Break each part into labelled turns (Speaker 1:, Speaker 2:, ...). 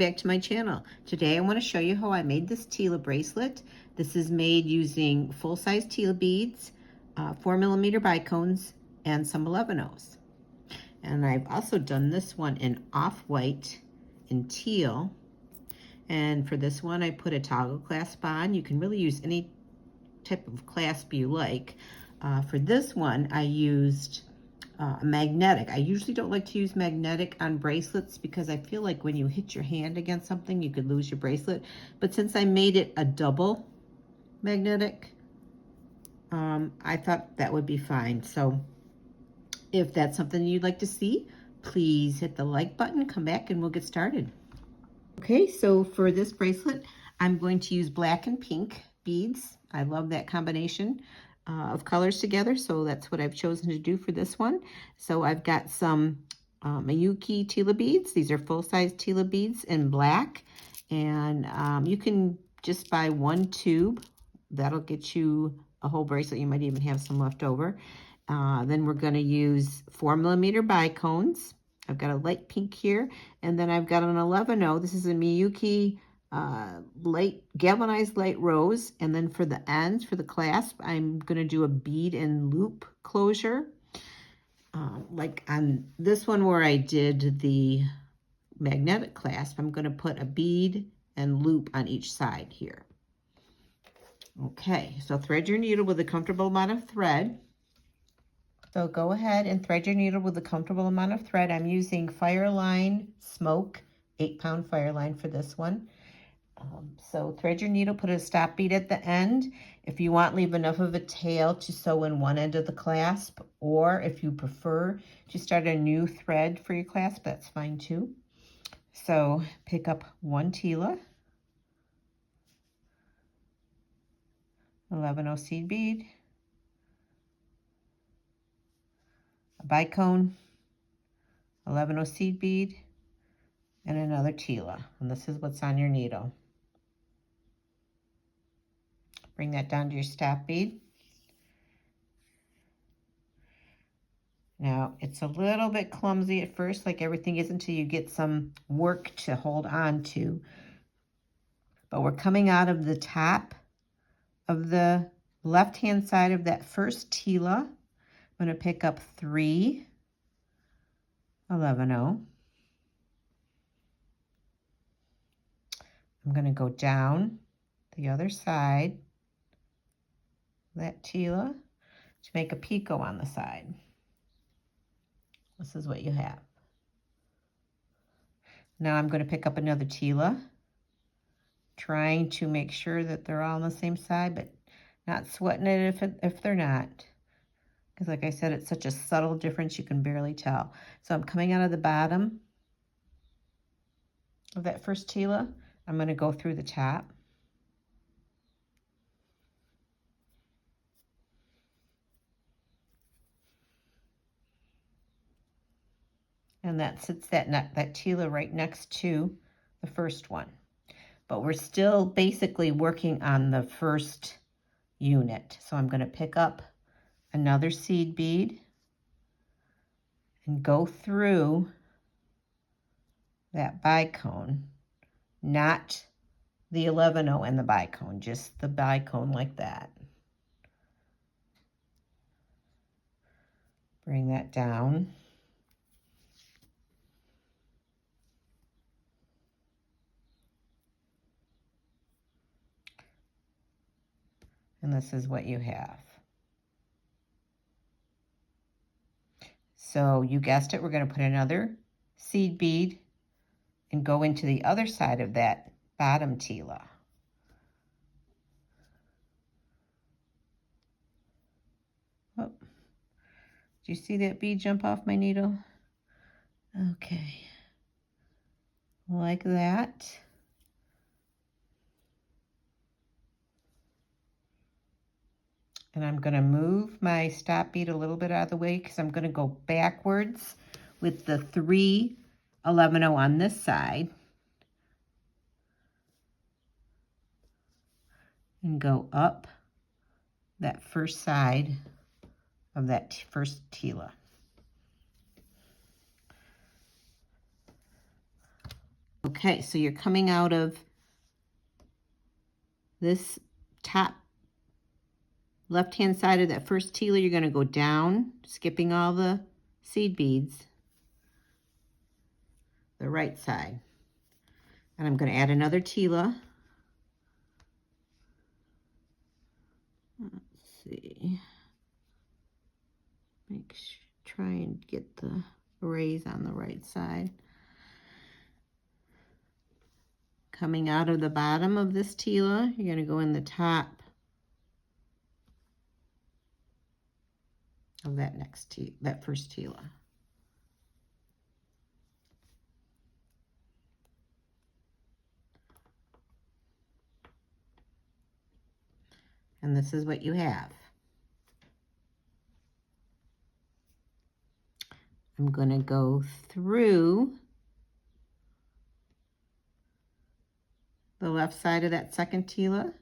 Speaker 1: back to my channel. Today I want to show you how I made this tila bracelet. This is made using full-size tila beads, 4mm bicones, and some 11/0s. And I've also done this one in off-white and teal. And for this one I put a toggle clasp on. You can really use any type of clasp you like. For this one I used magnetic. I usually don't like to use magnetic on bracelets because I feel like when you hit your hand against something, you could lose your bracelet. But since I made it a double magnetic, I thought that would be fine. So if that's something you'd like to see, please hit the like button, come back, and we'll get started. Okay, so for this bracelet, I'm going to use black and pink beads. I love that combination of colors together, so that's what I've chosen to do for this one. So I've got some miyuki tila beads. These are full-size tila beads in black, and you can just buy one tube. That'll get you a whole bracelet. You might even have some left over. Then we're going to use 4mm bicones. I've got a light pink here, and then I've got an 11/0. This is a miyuki light galvanized light rose. And then for the ends, for the clasp, I'm going to do a bead and loop closure. Like on this one where I did the magnetic clasp, I'm going to put a bead and loop on each side here. Okay, so thread your needle with a comfortable amount of thread. So go ahead and thread your needle with a comfortable amount of thread. I'm using Fireline Smoke, 8-pound Fireline for this one. So thread your needle, put a stop bead at the end. If you want, leave enough of a tail to sew in one end of the clasp, or if you prefer to start a new thread for your clasp, that's fine too. So pick up one tila, 11/0 seed bead, a bicone, 11/0 seed bead, and another tila. And this is what's on your needle. Bring that down to your stop bead. Now, it's a little bit clumsy at first, like everything is until you get some work to hold on to. But we're coming out of the top of the left-hand side of that first tila. I'm going to pick up 3 11/0. I'm going to go down the other side of that tila to make a picot on the side. This is what you have. Now I'm going to pick up another tila, trying to make sure that they're all on the same side, but not sweating it if they're not. Because like I said, it's such a subtle difference, you can barely tell. So I'm coming out of the bottom of that first tila. I'm going to go through the top. And that sits that tila right next to the first one. But we're still basically working on the first unit. So I'm going to pick up another seed bead and go through that bicone, not the 11/0 and the bicone, just the bicone like that. Bring that down. And this is what you have. So you guessed it, we're going to put another seed bead and go into the other side of that bottom tila. Oh, did you see that bead jump off my needle? Okay, like that. And I'm going to move my stop bead a little bit out of the way because I'm going to go backwards with the 3 11/0 on this side and go up that first side of that first tila. Okay, so you're coming out of this top left-hand side of that first tila. You're going to go down, skipping all the seed beads, the right side. And I'm going to add another tila. Let's see. Try and get the rays on the right side. Coming out of the bottom of this tila, you're going to go in the top of that that first tila. And this is what you have. I'm going to go through the left side of that second tila.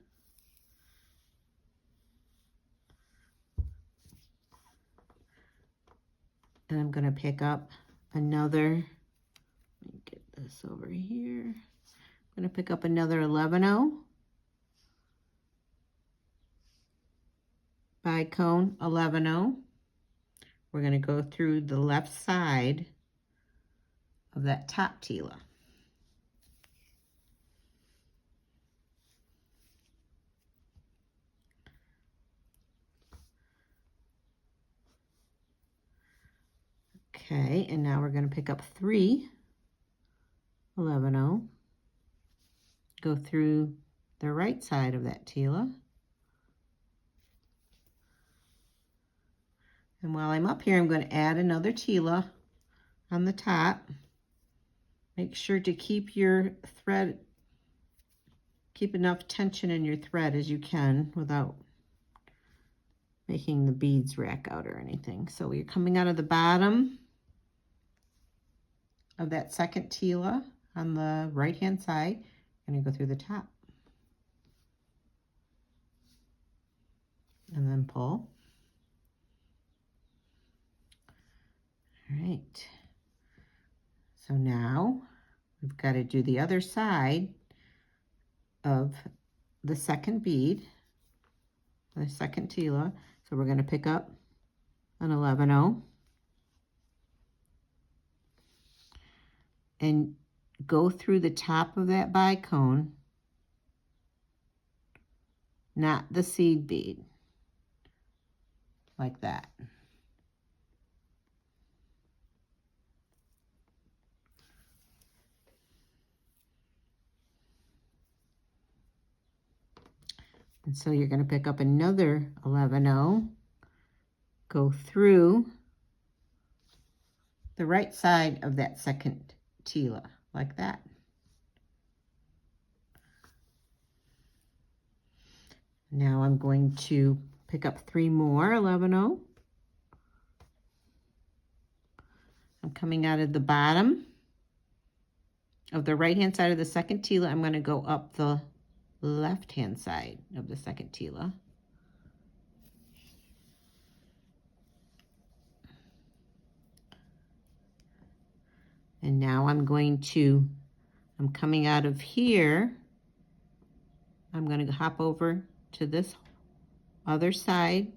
Speaker 1: And I'm going to pick up another, let me get this over here. I'm going to pick up another 11-0, bicone 11-0. We're going to go through the left side of that top tila. Okay, and now we're going to pick up 3 11-0, go through the right side of that tila. And while I'm up here, I'm going to add another tila on the top. Make sure to keep your thread, keep enough tension in your thread as you can without making the beads rack out or anything. So you're coming out of the bottom of that second tila on the right hand side. I'm going to go through the top. And then pull. All right. So now we've got to do the other side of the second bead, the second tila. So we're going to pick up an 11-0 and go through the top of that bicone, not the seed bead, like that. And so you're going to pick up another 11-0, go through the right side of that second tila, like that. Now I'm going to pick up 3 more 11-0. I'm coming out of the bottom of the right-hand side of the second tila. I'm going to go up the left-hand side of the second tila. And now I'm coming out of here. I'm going to hop over to this other side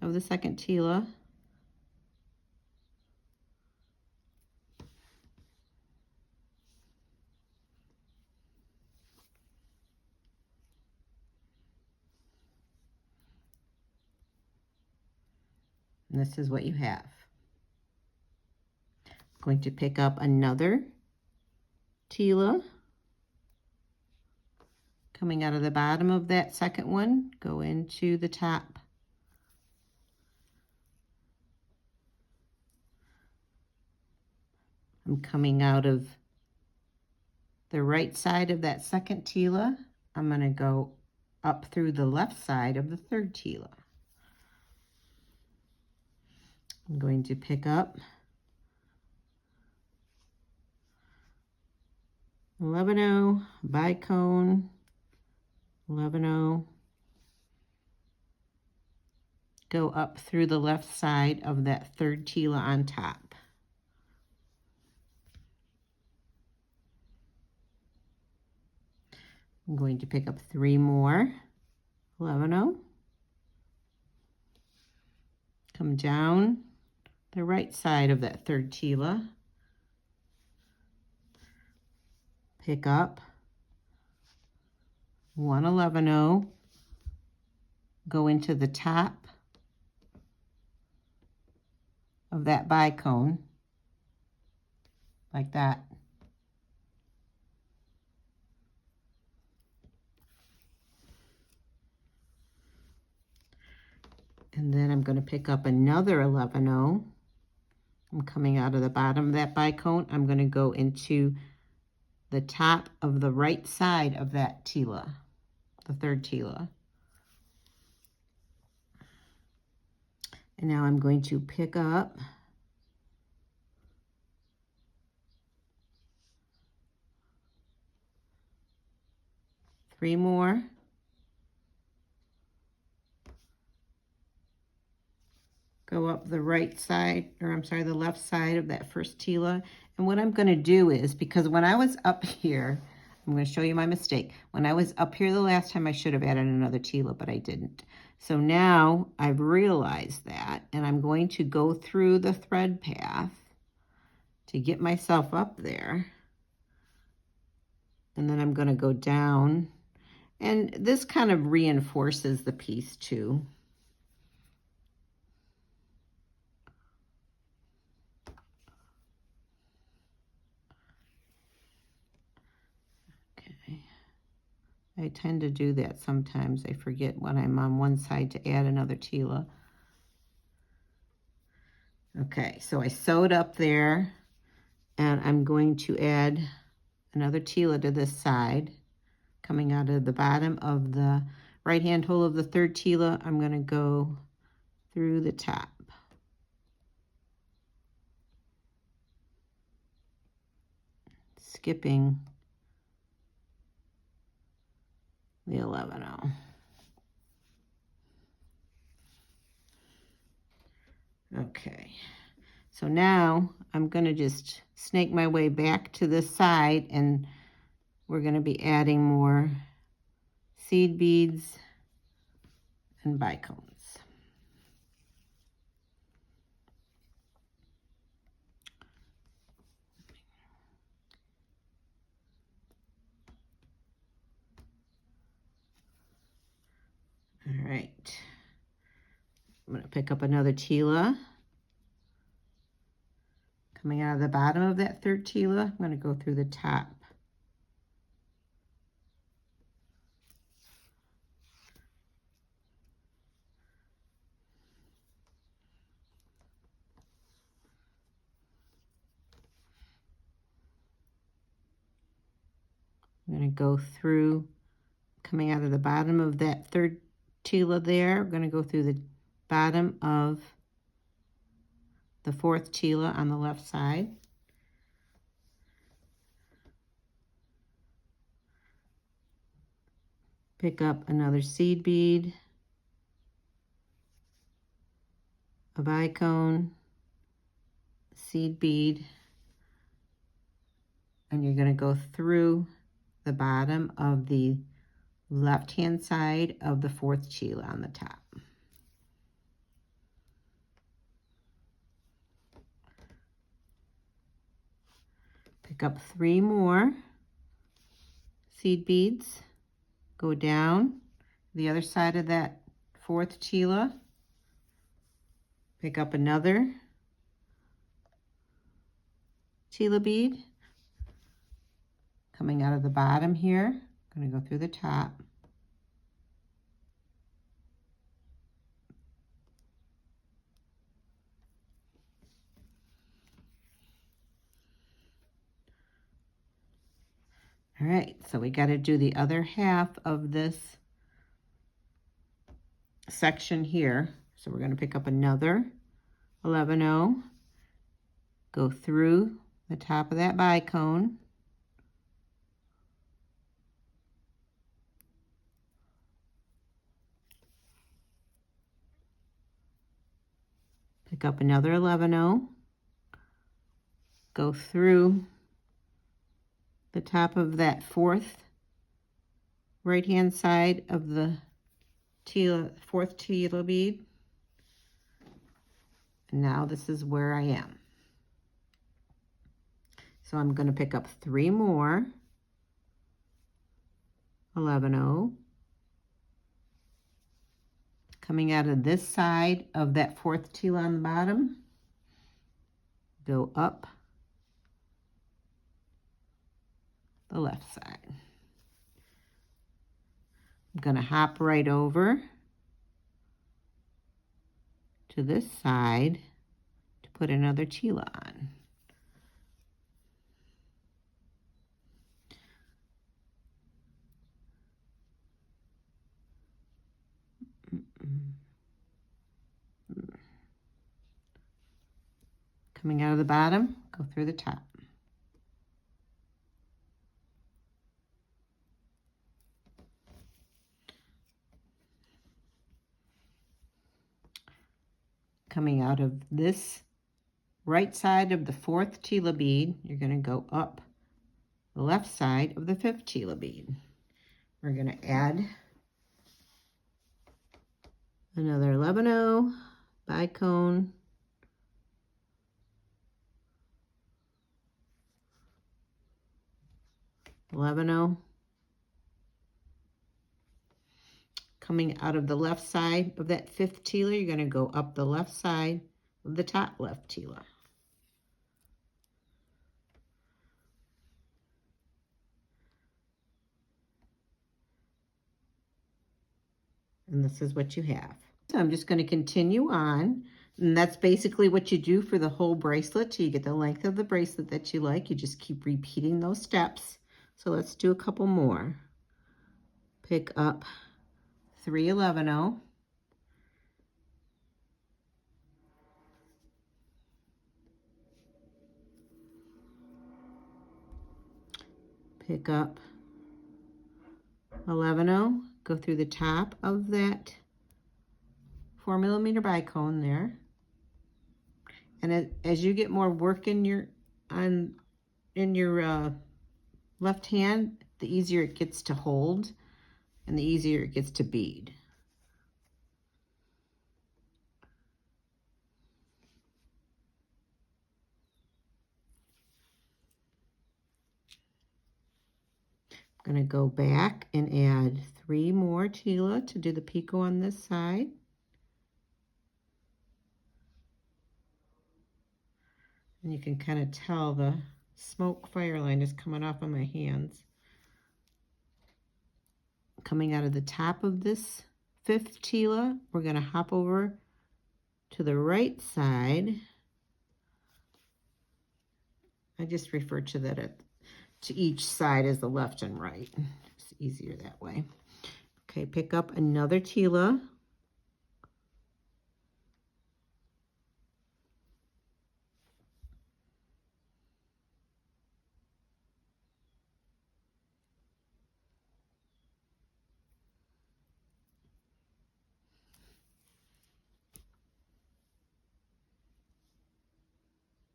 Speaker 1: of the second tila. And this is what you have. I'm going to pick up another tila. Coming out of the bottom of that second one, go into the top. I'm coming out of the right side of that second tila. I'm going to go up through the left side of the third tila. I'm going to pick up 11-0, bicone, 11-0, go up through the left side of that third tila on top. I'm going to pick up 3 more 11-0. Come down the right side of that third tila. Pick up 1 11-0. Go into the top of that bicone like that. And then I'm going to pick up another 11-0. I'm coming out of the bottom of that bicone. I'm going to go into the top of the right side of that tila, the third tila. And now I'm going to pick up three more. Go up the right side, or I'm sorry, the left side of that first tila. And what I'm going to do is, because when I was up here, I'm going to show you my mistake. When I was up here the last time, I should have added another tila, but I didn't. So now I've realized that, and I'm going to go through the thread path to get myself up there. And then I'm going to go down. And this kind of reinforces the piece too. I tend to do that sometimes. I forget when I'm on one side to add another tila. Okay, so I sewed up there, and I'm going to add another tila to this side. Coming out of the bottom of the right-hand hole of the third tila, I'm going to go through the top. Skipping the 11-0. Okay, so now I'm going to just snake my way back to this side, and we're going to be adding more seed beads and bicones. All right, I'm going to pick up another tila. Coming out of the bottom of that third tila, I'm going to go through the top. I'm going to go through, coming out of the bottom of that third tila there, I'm going to go through the bottom of the fourth tila on the left side. Pick up another seed bead, a bicone, seed bead, and you're going to go through the bottom of the left-hand side of the fourth tila on the top. Pick up 3 more seed beads, go down the other side of that fourth tila, pick up another tila bead, coming out of the bottom here, I'm going to go through the top. All right, so we got to do the other half of this section here. So we're going to pick up another 11-0, go through the top of that bicone, pick up another 11-0, go through the top of that fourth right hand side of the tila, fourth tila bead. And now this is where I am. So I'm going to pick up 3 more 11-0, coming out of this side of that fourth tila on the bottom, go up the left side. I'm going to hop right over to this side to put another tila on. Coming out of the bottom, go through the top. Coming out of this right side of the fourth tila bead, you're going to go up the left side of the fifth tila bead. We're going to add another 11-0 bicone, coming out of the left side of that fifth tila, you're going to go up the left side of the top left tila. And this is what you have. So I'm just going to continue on, and that's basically what you do for the whole bracelet till you get the length of the bracelet that you like. You just keep repeating those steps. So let's do a couple more. Pick up 3 11-0, pick up 11-0, go through the top of that 4mm bicone there, and as you get more work in your left hand, the easier it gets to hold and the easier it gets to bead. I'm going to go back and add 3 more tila to do the picot on this side. And you can kind of tell the smoke Fireline is coming off of my hands. Coming out of the top of this fifth tila, we're going to hop over to the right side. I just refer to that to each side as the left and right. It's easier that way. Okay, pick up another tila.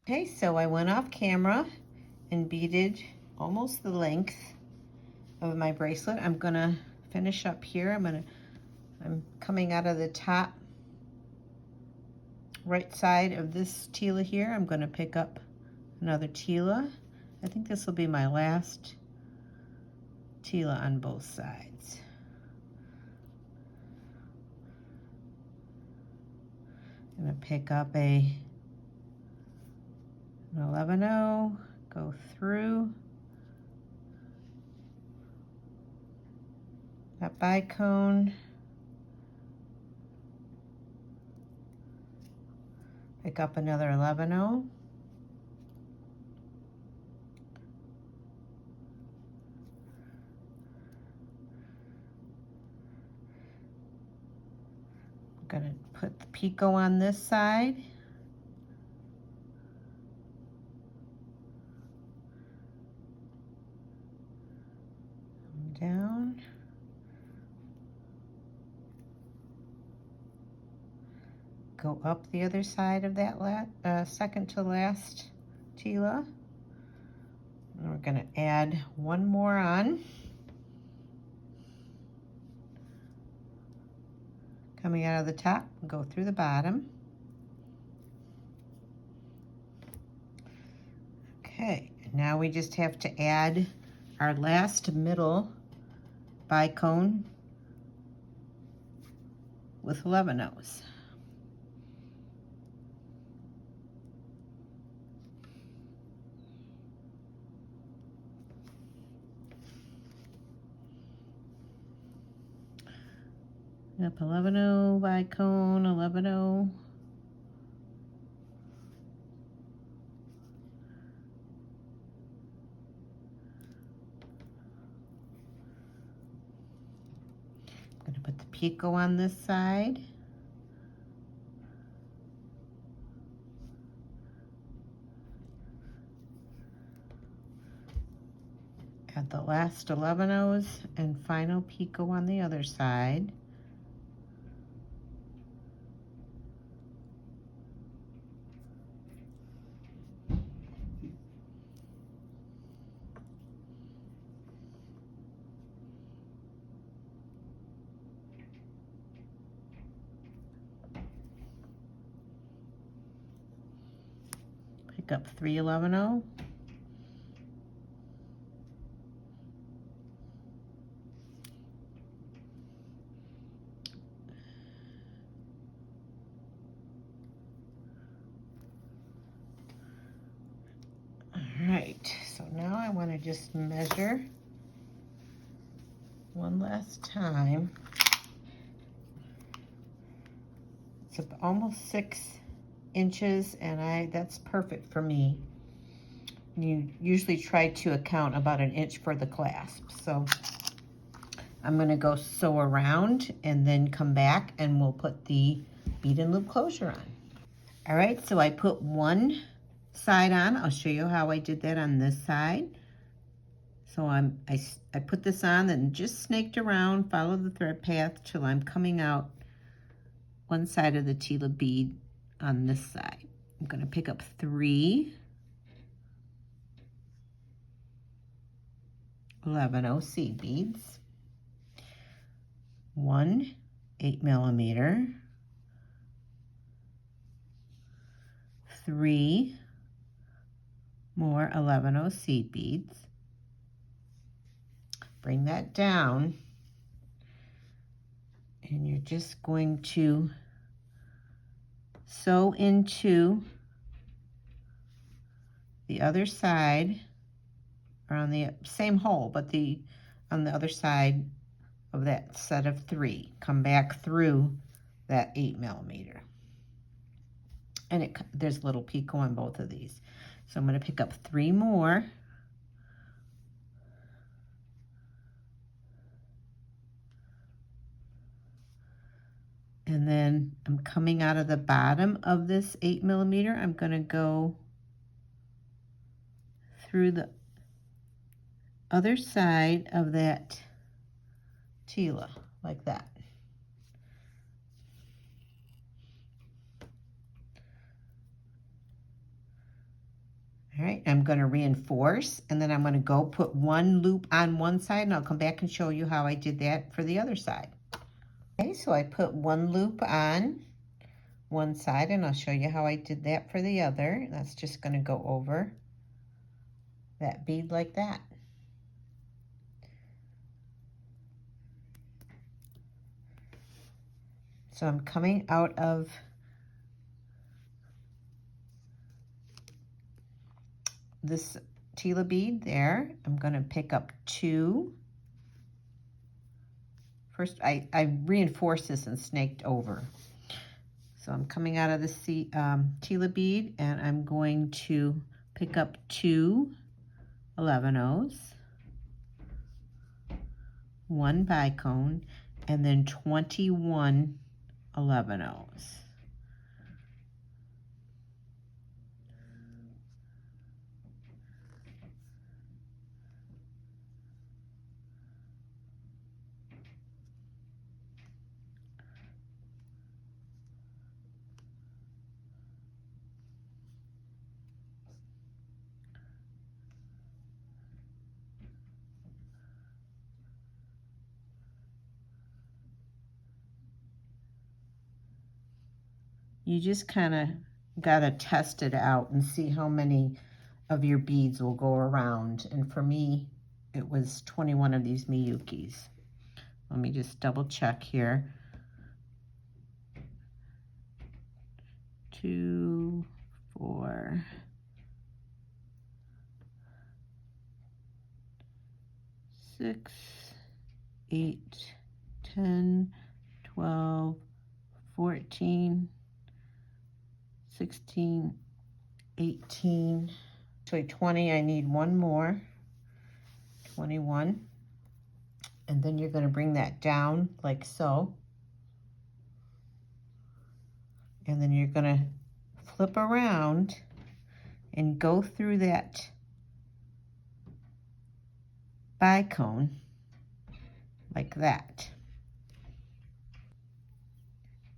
Speaker 1: Okay, so I went off camera and beaded almost the length of my bracelet. I'm gonna finish up here. I'm coming out of the top right side of this tila here. I'm gonna pick up another tila. I think this will be my last tila on both sides. I'm gonna pick up an 11-0, go through that bicone, pick up another 11-0, I'm gonna put the picot on this side. Down. Go up the other side of that second to last tila. And we're going to add 1 more on. Coming out of the top, go through the bottom. Okay, now we just have to add our last middle bicone with 11-ohs. Up 11-oh, bicone, 11-oh. I'm going to put the picot on this side. Add the last 11-ohs and final picot on the other side. Pick up 3 11-oh. Alright, so now I want to just measure one last time. It's almost 6 inches, and that's perfect for me. You usually try to account about an inch for the clasp. So I'm going to go sew around and then come back and we'll put the bead and loop closure on. All right, so I put one side on. I'll show you how I did that on this side. So I put this on and just snaked around, follow the thread path till I'm coming out one side of the tila bead on this side. I'm going to pick up 3 11-oh seed beads, 1 8mm, 3 more 11-oh seed beads. Bring that down, and you're just going to sew into the other side, or on the same hole, but on the other side of that set of 3. Come back through that 8mm. And there's a little picot on both of these. So I'm going to pick up 3 more. And then I'm coming out of the bottom of this 8mm. I'm going to go through the other side of that tila, like that. All right, I'm going to reinforce, and then I'm going to go put 1 loop on one side, and I'll come back and show you how I did that for the other side. Okay, so I put 1 loop on one side, and I'll show you how I did that for the other. That's just going to go over that bead like that. So I'm coming out of this tila bead there. I'm going to pick up 2. First, I reinforced this and snaked over. So I'm coming out of the tila bead, and I'm going to pick up 2 11-ohs, 1 bicone, and then 21 11-ohs. You just kind of got to test it out and see how many of your beads will go around. And for me, it was 21 of these miyukis. Let me just double check here. 2, 4, 6, 8, 10, 12, 14, 16, 18, actually 20. I need one more, 21. And then you're going to bring that down like so. And then you're going to flip around and go through that bicone like that.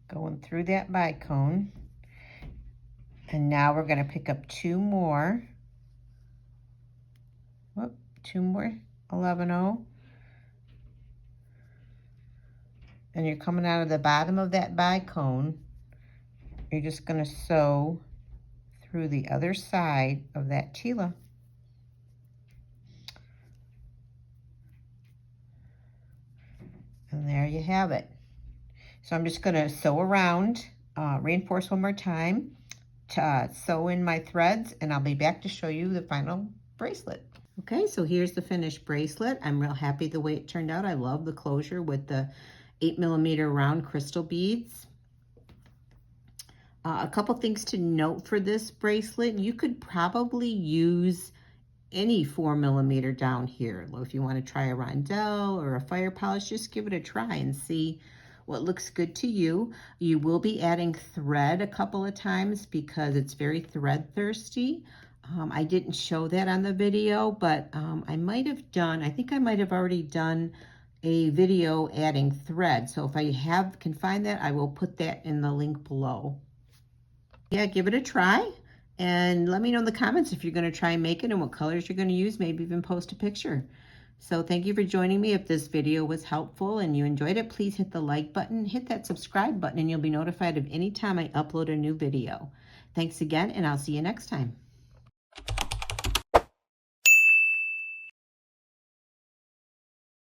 Speaker 1: Going through that bicone. And now we're going to pick up 2 more. Whoop, 2 more 11-0. And you're coming out of the bottom of that bicone. You're just going to sew through the other side of that tila. And there you have it. So I'm just going to sew around, reinforce one more time, to sew in my threads, and I'll be back to show you the final bracelet. Okay, so here's the finished bracelet. I'm real happy the way it turned out. I love the closure with the 8mm round crystal beads. A couple things to note for this bracelet. You could probably use any 4mm down here. If you want to try a rondelle or a fire polish, just give it a try and see what looks good to you. You will be adding thread a couple of times because it's very thread thirsty. I didn't show that on the video, but I think I might have already done a video adding thread. So if I can find that, I will put that in the link below. Yeah, give it a try and let me know in the comments if you're going to try and make it and what colors you're going to use, maybe even post a picture. So thank you for joining me. If this video was helpful and you enjoyed it, please hit the like button, hit that subscribe button, and you'll be notified of any time I upload a new video. Thanks again, and I'll see you next time.